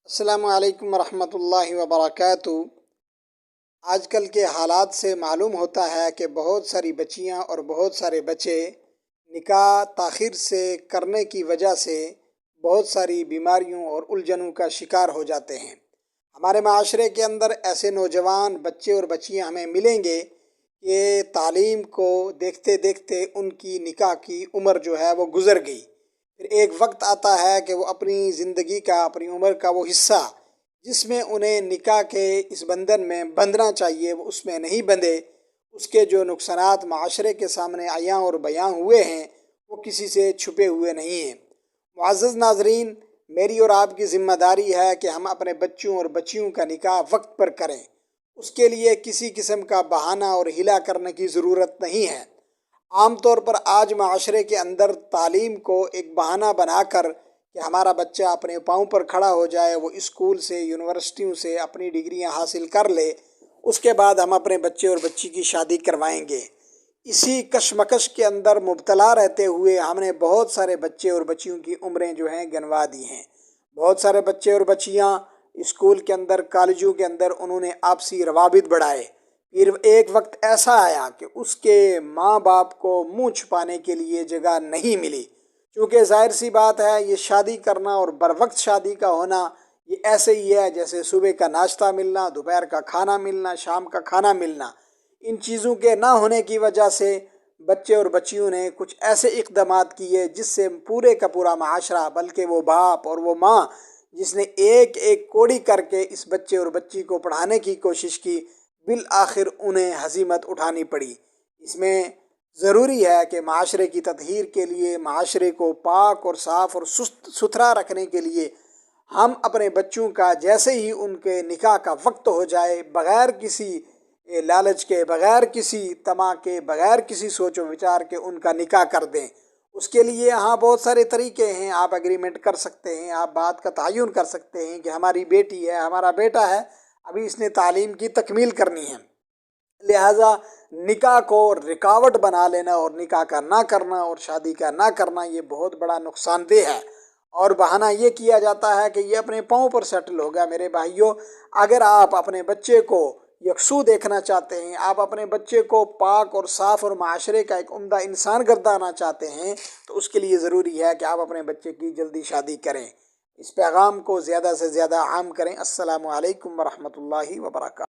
السلام علیکم ورحمۃ اللہ وبرکاتہ۔ آج کل کے حالات سے معلوم ہوتا ہے کہ بہت ساری بچیاں اور بہت سارے بچے نکاح تاخیر سے کرنے کی وجہ سے بہت ساری بیماریوں اور الجھنوں کا شکار ہو جاتے ہیں۔ ہمارے معاشرے کے اندر ایسے نوجوان بچے اور بچیاں ہمیں ملیں گے کہ تعلیم کو دیکھتے دیکھتے ان کی نکاح کی عمر جو ہے وہ گزر گئی۔ پھر ایک وقت آتا ہے کہ وہ اپنی زندگی کا، اپنی عمر کا وہ حصہ جس میں انہیں نکاح کے اس بندھن میں بندھنا چاہیے وہ اس میں نہیں بندھے، اس کے جو نقصانات معاشرے کے سامنے عیاں اور بیاں ہوئے ہیں وہ کسی سے چھپے ہوئے نہیں ہیں۔ معزز ناظرین، میری اور آپ کی ذمہ داری ہے کہ ہم اپنے بچوں اور بچیوں کا نکاح وقت پر کریں۔ اس کے لیے کسی قسم کا بہانہ اور ہیلا کرنے کی ضرورت نہیں ہے۔ عام طور پر آج معاشرے کے اندر تعلیم کو ایک بہانہ بنا کر کہ ہمارا بچہ اپنے پاؤں پر کھڑا ہو جائے، وہ اسکول سے، یونیورسٹیوں سے اپنی ڈگریاں حاصل کر لے، اس کے بعد ہم اپنے بچے اور بچی کی شادی کروائیں گے۔ اسی کشمکش کے اندر مبتلا رہتے ہوئے ہم نے بہت سارے بچے اور بچیوں کی عمریں جو ہیں گنوا دی ہیں۔ بہت سارے بچے اور بچیاں اسکول کے اندر، کالجوں کے اندر انہوں نے آپسی روابط بڑھائے۔ پھر ایک وقت ایسا آیا کہ اس کے ماں باپ کو منہ چھپانے کے لیے جگہ نہیں ملی، چونکہ ظاہر سی بات ہے یہ شادی کرنا اور بر وقت شادی کا ہونا یہ ایسے ہی ہے جیسے صبح کا ناشتہ ملنا، دوپہر کا کھانا ملنا، شام کا کھانا ملنا۔ ان چیزوں کے نہ ہونے کی وجہ سے بچے اور بچیوں نے کچھ ایسے اقدامات کیے جس سے پورے کا پورا معاشرہ، بلکہ وہ باپ اور وہ ماں جس نے ایک ایک کوڑی کر کے اس بچے اور بچی کو پڑھانے کی کوشش کی، بالآخر انہیں ہزیمت اٹھانی پڑی۔ اس میں ضروری ہے کہ معاشرے کی تطہیر کے لیے، معاشرے کو پاک اور صاف اور ستھرا رکھنے کے لیے ہم اپنے بچوں کا جیسے ہی ان کے نکاح کا وقت ہو جائے، بغیر کسی لالچ کے، بغیر کسی طمع کے، بغیر کسی سوچ و وچار کے ان کا نکاح کر دیں۔ اس کے لیے ہاں بہت سارے طریقے ہیں، آپ اگریمنٹ کر سکتے ہیں، آپ بات کا تعین کر سکتے ہیں کہ ہماری بیٹی ہے، ہمارا بیٹا ہے، ابھی اس نے تعلیم کی تکمیل کرنی ہے، لہٰذا نکاح کو رکاوٹ بنا لینا اور نکاح کا نہ کرنا اور شادی کا نہ کرنا یہ بہت بڑا نقصان دہ ہے۔ اور بہانہ یہ کیا جاتا ہے کہ یہ اپنے پاؤں پر سیٹل ہوگا۔ میرے بھائیوں، اگر آپ اپنے بچے کو یکسو دیکھنا چاہتے ہیں، آپ اپنے بچے کو پاک اور صاف اور معاشرے کا ایک عمدہ انسان گردانا چاہتے ہیں، تو اس کے لیے ضروری ہے کہ آپ اپنے بچے کی جلدی شادی کریں۔ اس پیغام کو زیادہ سے زیادہ عام کریں۔ السلام علیکم ورحمۃ اللہ وبرکاتہ۔